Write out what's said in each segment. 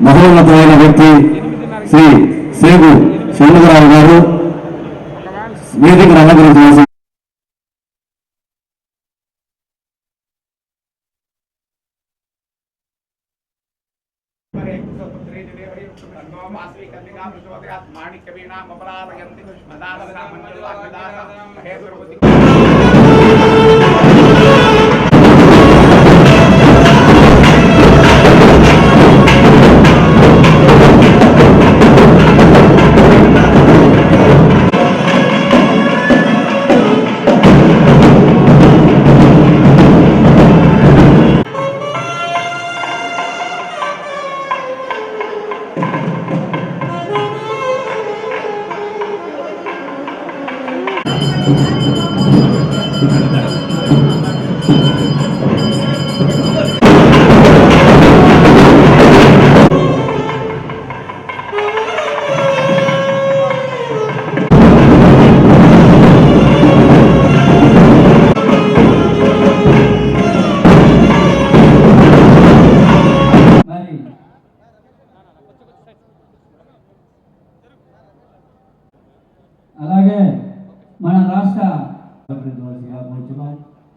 మహోన్నతమైన వ్యక్తి శ్రీ సేగు శ్రీనిధరావు గారు వేదిక అలంకరించవలసి అలాగే మన రాష్ట్ర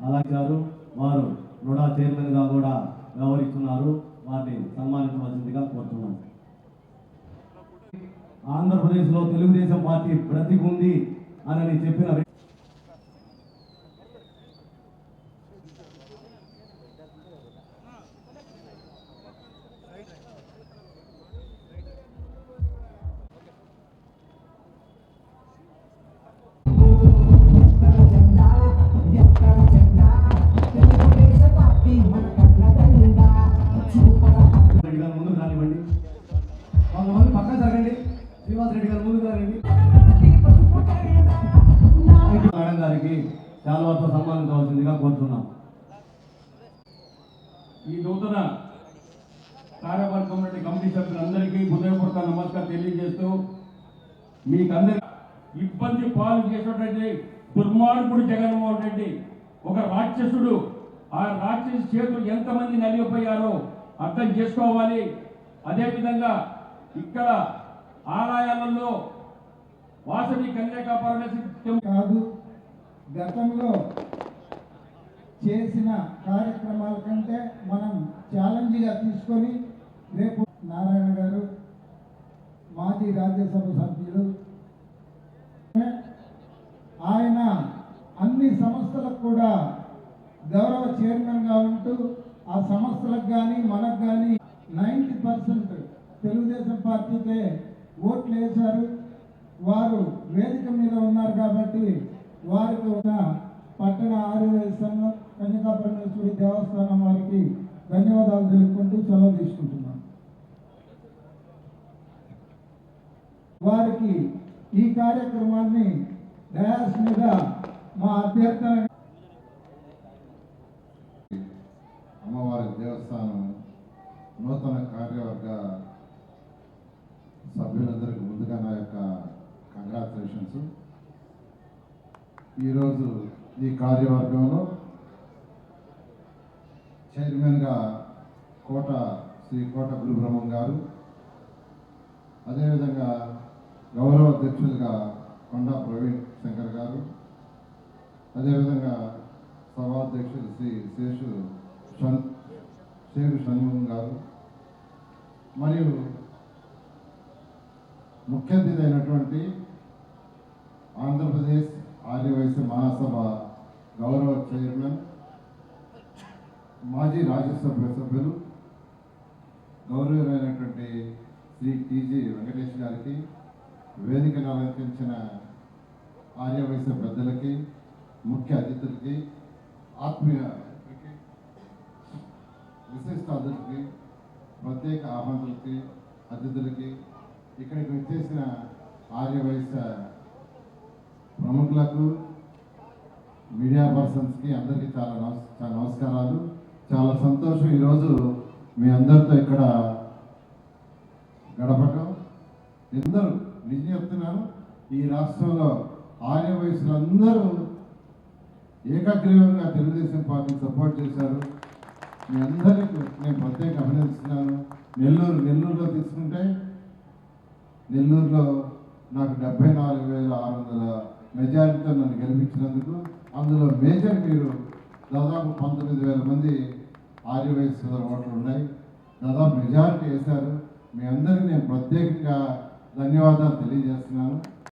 అలాగే గారు వారు రుడా చైర్మన్ గా కూడా వ్యవహరిస్తున్నారు. వారిని సన్మానించవలసిందిగా కోరుతున్నాను. ఆంధ్రప్రదేశ్ లో తెలుగుదేశం పార్టీ బ్రతికుంది అని చెప్పిన ముందుకు రానివ్వండి. కొంతమంది పక్కన జరగండి. శ్రీనివాస్ రెడ్డి గారు ముందుకు రండి. మేడం గారికి శాలువాతో సన్మానించవలసిందిగా కోరుతున్నాం. ఈ నూతన కార్యవర్గం నుండి కమిటీ సభ్యులందరికీ హృదయపూర్వక నమస్కారం తెలియజేస్తూ మీకందరి ఇబ్బంది పాలు చేసినటువంటి దుర్మార్గుడు జగన్మోహన్ రెడ్డి ఒక రాక్షసుడు. ఆ రాక్షసు చేతులు ఎంతమంది నలిగిపోయారో అర్థం చేసుకోవాలి. అదేవిధంగా ఇక్కడ ఆలయాలలో వాసవి కన్యకా పరమేశ్వరి కాదు, గతంలో చేసిన కార్యక్రమాల కంటే మనం ఛాలెంజ్గా తీసుకొని రేపు నారాయణ గారు మాజీ రాజ్యసభ సభ్యులు, ఆయన అన్ని సంస్థలకు కూడా గౌరవ చైర్మన్గా ఉంటూ ఆ సంస్థలకు కానీ మనకు కానీ 90% తెలుగుదేశం పార్టీకే ఓట్లు వేశారు. వారు వేదిక మీద ఉన్నారు కాబట్టి వారికి ఒక పట్టణ ఆర్యవైశ్య సంఘం కన్యకా పరమేశ్వరి దేవస్థానం వారికి ధన్యవాదాలు తెలుపుకుంటూ సెలవు తీసుకుంటున్నాం. వారికి ఈ కార్యక్రమాన్ని డయాస్ మీద మా అభ్యర్థన అమ్మవారి దేవస్థానం నూతన కార్యవర్గ సభ్యులందరికీ ముందుగా నా యొక్క కంగ్రాచులేషన్స్. ఈరోజు ఈ కార్యవర్గంలో చైర్మన్గా శ్రీ కోట గురుబ్రహ్మం గారు, అదేవిధంగా గౌరవ అధ్యక్షులుగా కొండా ప్రవీణ్ శంకర్ గారు, అదేవిధంగా సభాధ్యక్షులు శ్రీ శేరు షణ్ముఖం గారు, మరియు ముఖ్య అతిథి అయినటువంటి ఆంధ్రప్రదేశ్ ఆర్యవైశ్య మహాసభ గౌరవ చైర్మన్, మాజీ రాజ్యసభ సభ్యులు గౌరవమైనటువంటి శ్రీ టీజీ వెంకటేష్ గారికి, వేదికను అలంకరించిన ఆర్యవైశ్య పెద్దలకి, ముఖ్య అతిథులకి, ఆత్మీయ విశిష్ట అతిథులకి, ప్రత్యేక ఆహ్వానులకి, అతిథులకి, ఇక్కడికి వచ్చేసిన ఆర్యవైశ్య ప్రముఖులకు, మీడియా పర్సన్స్కి అందరికీ చాలా నమస్కారాలు. చాలా సంతోషం ఈరోజు మీ అందరితో ఇక్కడ గడపటం. ఎందరూ నిజం చెప్తున్నాను, ఈ రాష్ట్రంలో ఆర్యవైశ్యులందరూ ఏకగ్రీవంగా తెలుగుదేశం పార్టీకి సపోర్ట్ చేశారు. మీ అందరికీ నేను ప్రత్యేక అభినందిస్తున్నాను. నెల్లూరులో తీసుకుంటే నెల్లూరులో నాకు 74,600 మెజారిటీతో నన్ను గెలిపించినందుకు అందులో మేజర్ మీరు దాదాపు 19,000 మంది ఆర్యవైశ్యుల ఓట్లు ఉన్నాయి. దాదాపు మెజారిటీ వేశారు. మీ అందరికీ నేను ప్రత్యేకంగా ధన్యవాదాలు తెలియజేస్తున్నాను.